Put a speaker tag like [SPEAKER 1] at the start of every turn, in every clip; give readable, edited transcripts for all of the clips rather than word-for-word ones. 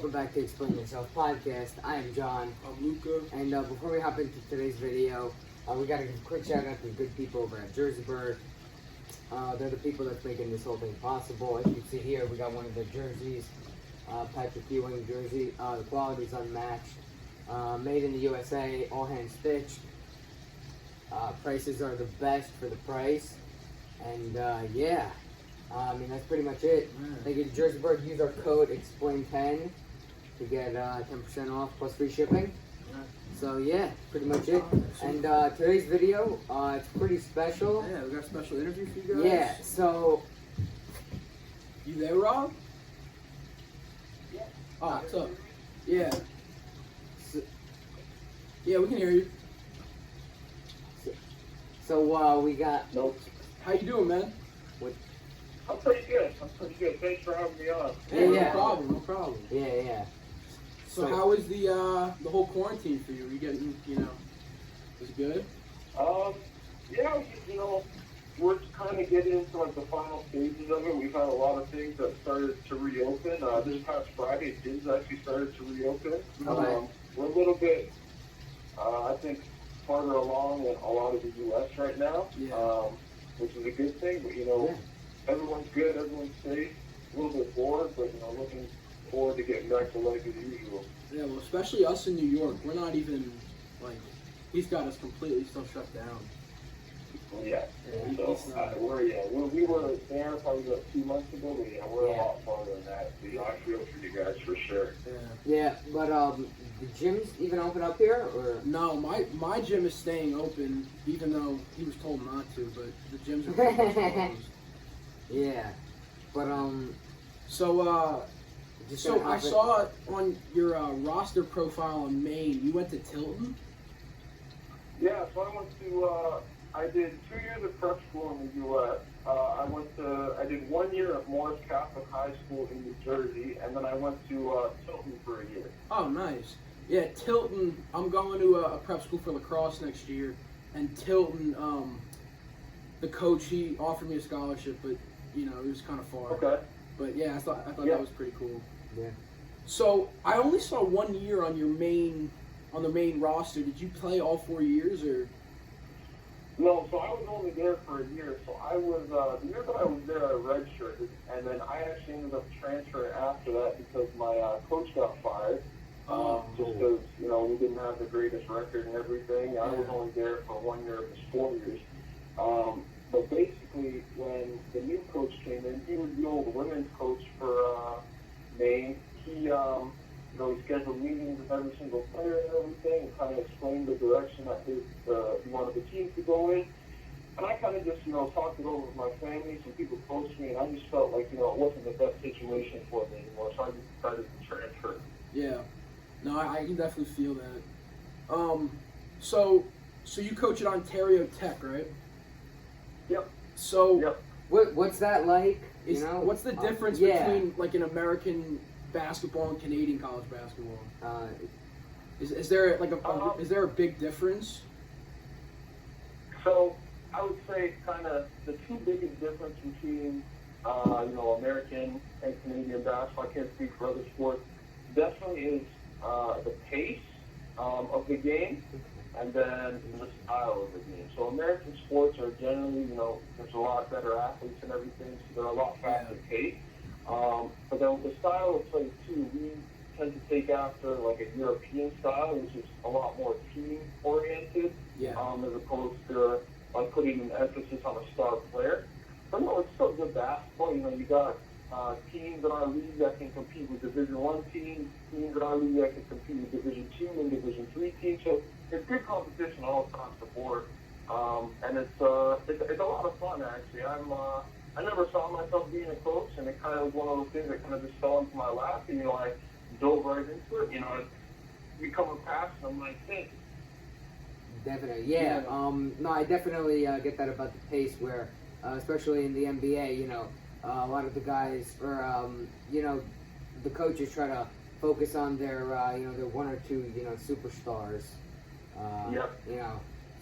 [SPEAKER 1] Welcome back to Explain Yourself podcast. I am John.
[SPEAKER 2] I'm Luca.
[SPEAKER 1] And before we hop into today's video, we got to give a quick shout out to the good people over at Jerseyburg. They're the people that's making this whole thing possible. As you can see here, we got one of their jerseys, Patrick Ewing jersey. The quality's unmatched. Made in the USA, all hand stitched. Prices are the best for the price. And yeah, I mean, that's pretty much it. They get Jerseyburg. Use our code EXPLAIN10 to get 10% off plus free shipping. So yeah, pretty much it. And today's video, it's pretty special.
[SPEAKER 2] Yeah, we got a special interview for you guys.
[SPEAKER 1] Yeah, so...
[SPEAKER 2] You there, Rob?
[SPEAKER 1] Yeah.
[SPEAKER 2] Oh, what's up? Yeah.
[SPEAKER 1] So,
[SPEAKER 2] Yeah, we can hear you.
[SPEAKER 1] so we got...
[SPEAKER 3] Nope.
[SPEAKER 2] How you doing, man?
[SPEAKER 3] I'm pretty good. Thanks for having me on.
[SPEAKER 1] Yeah.
[SPEAKER 2] No problem.
[SPEAKER 1] Yeah.
[SPEAKER 2] So how is the whole quarantine for you? Are you getting, is it good?
[SPEAKER 3] Yeah, we're kind of getting into like the final stages of it. We've had a lot of things that started to reopen. This past Friday, gyms actually started to reopen.
[SPEAKER 1] Okay.
[SPEAKER 3] We're a little bit, I think, farther along in a lot of the U.S. right now, which is a good thing. But everyone's good, everyone's safe. A little bit bored, but looking forward to getting back to life as usual.
[SPEAKER 2] Yeah, well, especially us in New York. We're not even, he's got us completely still shut down.
[SPEAKER 3] Yeah. So we were there probably about 2 months ago, but we're a lot farther than that. So, I feel for you guys for sure.
[SPEAKER 1] Yeah, but the gyms even open up here, or?
[SPEAKER 2] No, my gym is staying open, even though he was told not to, but the gyms are pretty much closed.
[SPEAKER 1] Yeah, but
[SPEAKER 2] So I saw on your roster profile in Maine, you went to Tilton?
[SPEAKER 3] Yeah, so I did 2 years of prep school in the U.S. I did 1 year at Morris Catholic High School in New Jersey, and then I went to Tilton for a year.
[SPEAKER 2] Oh, nice. Yeah, Tilton, I'm going to a prep school for lacrosse next year, and Tilton, the coach, he offered me a scholarship, but, it was kind of far.
[SPEAKER 3] Okay.
[SPEAKER 2] But yeah, I thought that was pretty cool.
[SPEAKER 1] Yeah.
[SPEAKER 2] So I only saw 1 year on the main roster. Did you play all 4 years, or?
[SPEAKER 3] No, so I was only there for a year. So I was, the year that I was there, I redshirted, and then I actually ended up transferring after that because my coach got fired. Just because, we didn't have the greatest record and everything. I was only there for 1 year of his 4 years. But basically, when the new coach came in, he was the old women's coach for Maine. He scheduled meetings with every single player and everything, and kind of explained the direction that he wanted the team to go in. And I kind of just, talked it over with my family, some people close to me, and I just felt like, it wasn't the best situation for me anymore, so I just decided to transfer.
[SPEAKER 2] Yeah. No, I can definitely feel that. So you coach at Ontario Tech, right?
[SPEAKER 3] Yep.
[SPEAKER 2] So
[SPEAKER 3] Yep.
[SPEAKER 1] What's that like?
[SPEAKER 2] What's the difference between an American basketball and Canadian college basketball? Is there is there a big difference?
[SPEAKER 3] So I would say kind of the two biggest difference between American and Canadian basketball, I can't speak for other sports, definitely is the pace of the game and then the style of the game. So American sports are generally, there's a lot better athletes and everything, so they're a lot faster paced. But then with the style of play too, we tend to take after like a European style, which is a lot more team oriented, as opposed to like putting an emphasis on a star player. But no, it's still good basketball. You got teams in our league that can compete with Division I teams in our league that can compete with Division II and Division III teams. So it's good competition all across the board, and it's a lot of fun actually. I never saw myself being a coach, and it kind of was one of those things that kind of just fell into my lap, and I dove right into it. It become a passion. I'm like, hey.
[SPEAKER 1] Definitely, yeah. No, I definitely get that about the pace where, especially in the NBA, a lot of the guys, or the coaches try to focus on their, their one or two, superstars.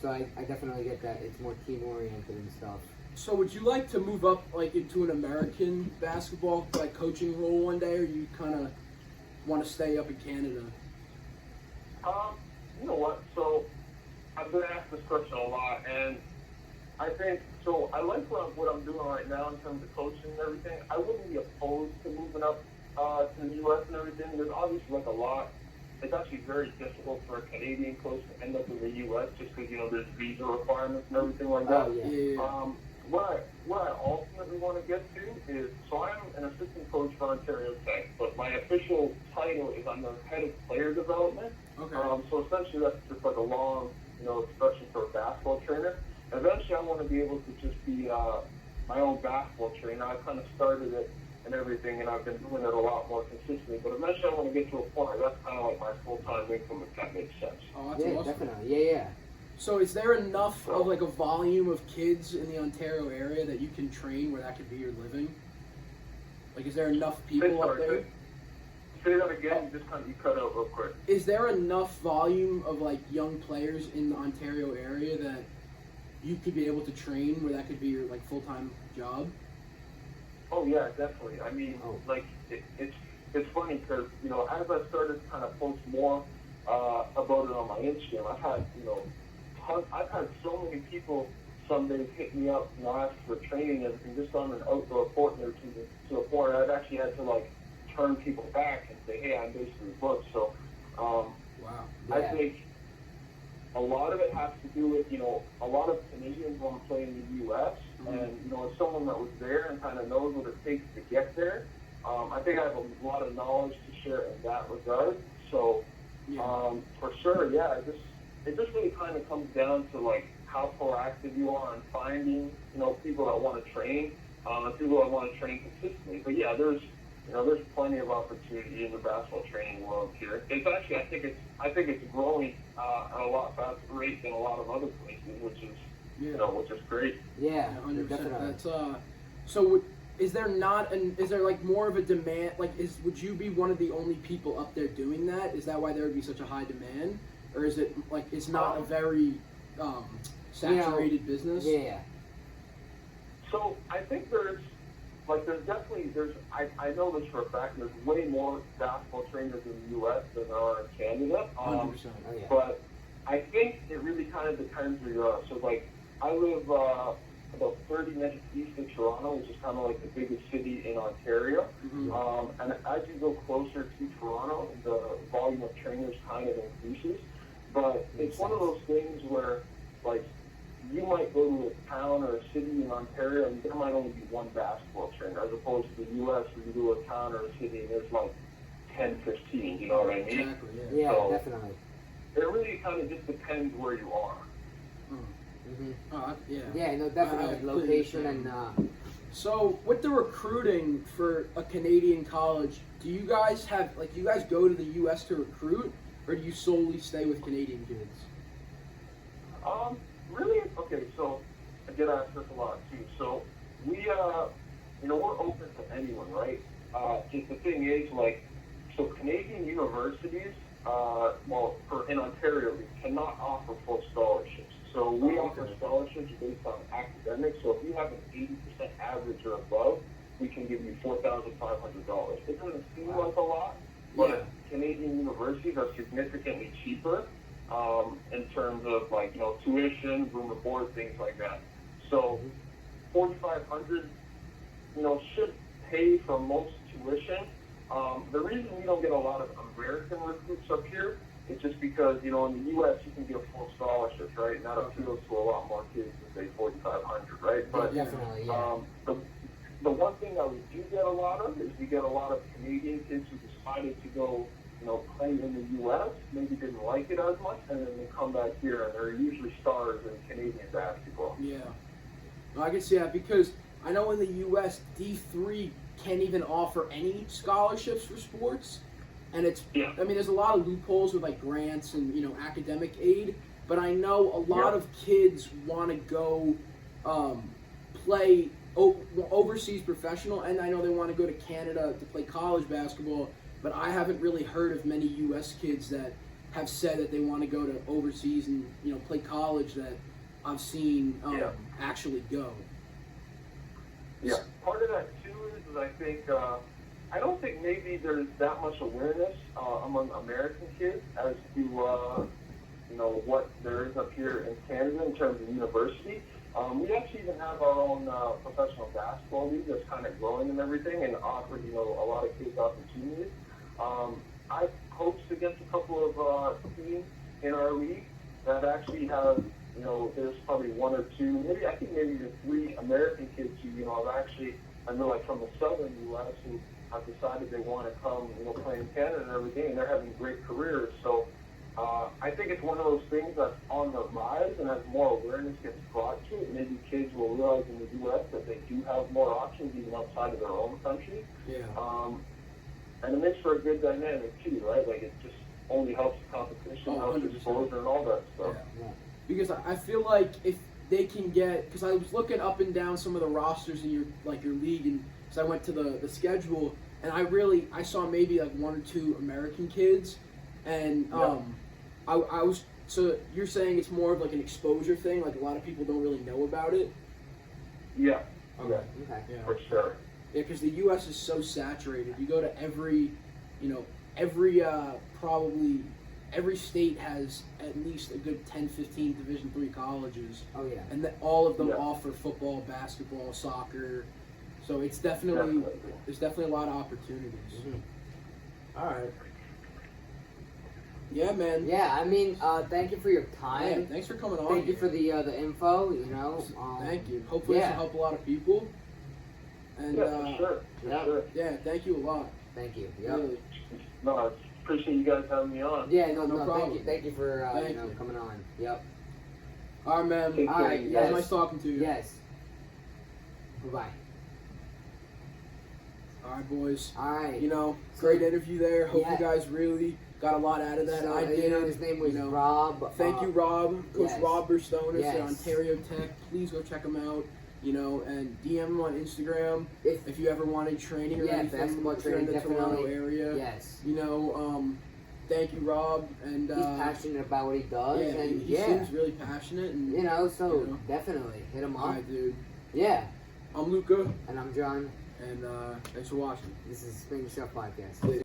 [SPEAKER 1] So I definitely get that. It's more team oriented and stuff.
[SPEAKER 2] So would you like to move up into an American basketball coaching role one day, or you kind of want to stay up in Canada?
[SPEAKER 3] You know what? So I've been asked this question a lot, and I think so. I like what I'm doing right now in terms of coaching and everything. I wouldn't be opposed to moving up to the U.S. and everything. There's obviously like a lot. It's actually very difficult for a Canadian coach to end up in the U.S. just because there's visa requirements and everything like that.
[SPEAKER 1] Oh, yeah.
[SPEAKER 3] What I ultimately want to get to is, so I'm an assistant coach for Ontario Tech, but my official title is I'm the head of player development.
[SPEAKER 2] Okay.
[SPEAKER 3] So essentially that's just like a long, expression for a basketball trainer. Eventually I want to be able to just be my own basketball trainer. I kind of started it and everything, and I've been doing it a lot more consistently. But eventually I want to get to a point where that's kind of like my full-time income, if that makes sense.
[SPEAKER 2] Oh, that's
[SPEAKER 1] Yeah,
[SPEAKER 2] awesome.
[SPEAKER 1] definitely. Yeah.
[SPEAKER 2] So is there enough of like a volume of kids in the Ontario area that you can train where that could be your living? Like, is there enough people up there?
[SPEAKER 3] Say that again. You cut out real quick.
[SPEAKER 2] Is there enough volume of like young players in the Ontario area that you could be able to train where that could be your like full-time job?
[SPEAKER 3] Oh yeah, definitely. I mean, it's funny because as I started to kind of post more about it on my Instagram, I've had so many people some days hit me up, ask for training and everything, just on an outdoor court and everything, to a point I've actually had to like turn people back and say, hey, I'm basically booked. So
[SPEAKER 2] Wow.
[SPEAKER 3] I think a lot of it has to do with, a lot of Canadians want to play in the U.S. And, as someone that was there and kind of knows what it takes to get there, I think I have a lot of knowledge to share in that regard. So, for sure, yeah, it just really kind of comes down to, like, how proactive you are in finding, people that want to train, people that want to train consistently. But, yeah, there's plenty of opportunity in the basketball training world here. It's actually, I think it's growing at a lot faster rate than a lot of other places, which is, which is great.
[SPEAKER 1] Yeah,
[SPEAKER 2] 100%.
[SPEAKER 1] definitely.
[SPEAKER 2] That's so. Is there like more of a demand? Like, would you be one of the only people up there doing that? Is that why there would be such a high demand, or is it like it's not a very saturated business?
[SPEAKER 1] Yeah.
[SPEAKER 3] So I think there's definitely, I know this for a fact, there's way more basketball trainers in the U.S. than there are in Canada.
[SPEAKER 2] 100%.
[SPEAKER 1] Oh, yeah.
[SPEAKER 3] But I think it really kind of depends where you are. So, like, I live about 30 minutes east of Toronto, which is kind of like the biggest city in Ontario.
[SPEAKER 2] Mm-hmm.
[SPEAKER 3] And as you go closer to Toronto, the volume of trainers kind of increases. But it's one of those things where, like, you might go to a town or a city in Ontario and there might only be one basketball trainer, as opposed to the U.S. where you go to a town or a city and there's like 10, 15, you know what I mean?
[SPEAKER 2] Exactly.
[SPEAKER 1] Yeah,
[SPEAKER 3] So,
[SPEAKER 1] definitely.
[SPEAKER 3] it really kind of just depends where you are.
[SPEAKER 1] Mm-hmm.
[SPEAKER 2] Yeah.
[SPEAKER 1] Yeah, no, definitely.
[SPEAKER 2] I
[SPEAKER 1] Location
[SPEAKER 2] understand.
[SPEAKER 1] and
[SPEAKER 2] So, with the recruiting for a Canadian college, do you guys go to the U.S. to recruit, or do you solely stay with Canadian kids?
[SPEAKER 3] Really? Okay, so I get asked this a lot too. So we, we're open to anyone, right? Just the thing is, like, so Canadian universities, in Ontario, we cannot offer full scholarships. So we offer scholarships based on academics. So if you have an 80% average or above, we can give you $4,500. It doesn't seem like a lot, but Canadian universities are significantly cheaper in terms of, like, tuition, room and board, things like that. So $4,500, should pay for most tuition. The reason we don't get a lot of American recruits up here is just because, in the U.S. you can get full scholarships, right? And that appeals to a lot more kids than, say, $4,500, right? But
[SPEAKER 1] definitely, yeah.
[SPEAKER 3] the one thing that we do get a lot of is we get a lot of Canadian kids who decided to go, play in the U.S., maybe didn't like it as much, and then they come back here, and they're usually stars in Canadian basketball.
[SPEAKER 2] Yeah. Well, I can see that because I know in the U.S. D3 can't even offer any scholarships for sports, and I mean, there's a lot of loopholes with like grants and academic aid, but I know a lot of kids want to go play overseas professional, and I know they want to go to Canada to play college basketball. But I haven't really heard of many U.S. kids that have said that they want to go to overseas and play college that I've seen actually go.
[SPEAKER 3] Yeah, part of that too is I think I don't think maybe there's that much awareness among American kids as to what there is up here in Canada in terms of university. We actually even have our own professional basketball league that's kind of growing and everything, and offered a lot of kids opportunities. I've coached against a couple of teams in our league that actually have, there's probably one or two, maybe even three American kids who, I know like from the southern U.S. who have decided they want to come, play in Canada and everything, and they're having great careers. So I think it's one of those things that's on the rise, and as more awareness gets brought to it, maybe kids will realize in the U.S. that they do have more options even outside of their own country.
[SPEAKER 2] Yeah.
[SPEAKER 3] And it makes for a good dynamic too, right? Like it just only helps the competition, helps
[SPEAKER 2] 100%.
[SPEAKER 3] exposure and all that stuff.
[SPEAKER 2] Yeah. Because I feel like if they can get, because I was looking up and down some of the rosters in your league, and so I went to the schedule, and I saw maybe like one or two American kids, and I was, so you're saying it's more of like an exposure thing, like a lot of people don't really know about it?
[SPEAKER 3] Yeah.
[SPEAKER 1] Okay.
[SPEAKER 2] Yeah.
[SPEAKER 3] For sure.
[SPEAKER 2] Yeah, because the U.S. is so saturated. You go to every probably every state has at least a good 10, 15 Division III colleges.
[SPEAKER 1] Oh yeah.
[SPEAKER 2] And all of them offer football, basketball, soccer. So it's definitely there's definitely a lot of opportunities.
[SPEAKER 1] Mm-hmm.
[SPEAKER 2] All right. Yeah, man.
[SPEAKER 1] Yeah, I mean, thank you for your time.
[SPEAKER 2] Yeah, thanks for coming on.
[SPEAKER 1] Thank you for the info.
[SPEAKER 2] Thank you. Hopefully, this will help a lot of people. And
[SPEAKER 3] for sure.
[SPEAKER 1] Yeah.
[SPEAKER 3] Sure.
[SPEAKER 2] yeah, thank you a lot.
[SPEAKER 1] Thank you. Yep.
[SPEAKER 2] Really.
[SPEAKER 3] No, I appreciate you guys having me on.
[SPEAKER 1] Yeah, no
[SPEAKER 2] problem.
[SPEAKER 1] Thank you for
[SPEAKER 2] Thank you.
[SPEAKER 1] coming on. Yep.
[SPEAKER 2] All right, man.
[SPEAKER 3] Take care,
[SPEAKER 1] All right,
[SPEAKER 3] you
[SPEAKER 2] Yeah,
[SPEAKER 3] guys.
[SPEAKER 2] nice talking to you.
[SPEAKER 1] Yes. Bye-bye.
[SPEAKER 2] All right, boys.
[SPEAKER 1] All right.
[SPEAKER 2] Great interview there. Hope
[SPEAKER 1] Yeah.
[SPEAKER 2] you guys really got a lot out of that.
[SPEAKER 1] So,
[SPEAKER 2] I did.
[SPEAKER 1] his name was Rob.
[SPEAKER 2] Thank you, Rob. Coach
[SPEAKER 1] yes.
[SPEAKER 2] Rob Birstonas at
[SPEAKER 1] Yes.
[SPEAKER 2] Ontario Tech. Please go check him out. And DM him on Instagram if you ever wanted training or anything.
[SPEAKER 1] basketball
[SPEAKER 2] if you're in
[SPEAKER 1] training,
[SPEAKER 2] the Toronto
[SPEAKER 1] definitely.
[SPEAKER 2] area.
[SPEAKER 1] Yes.
[SPEAKER 2] Thank you, Rob. And
[SPEAKER 1] He's passionate about what he does.
[SPEAKER 2] yeah,
[SPEAKER 1] and
[SPEAKER 2] he seems really passionate. And
[SPEAKER 1] definitely hit him
[SPEAKER 2] all
[SPEAKER 1] up.
[SPEAKER 2] right, dude.
[SPEAKER 1] Yeah.
[SPEAKER 2] I'm Luca,
[SPEAKER 1] And I'm John.
[SPEAKER 2] and thanks for watching.
[SPEAKER 1] This is Spring Stuff Podcast.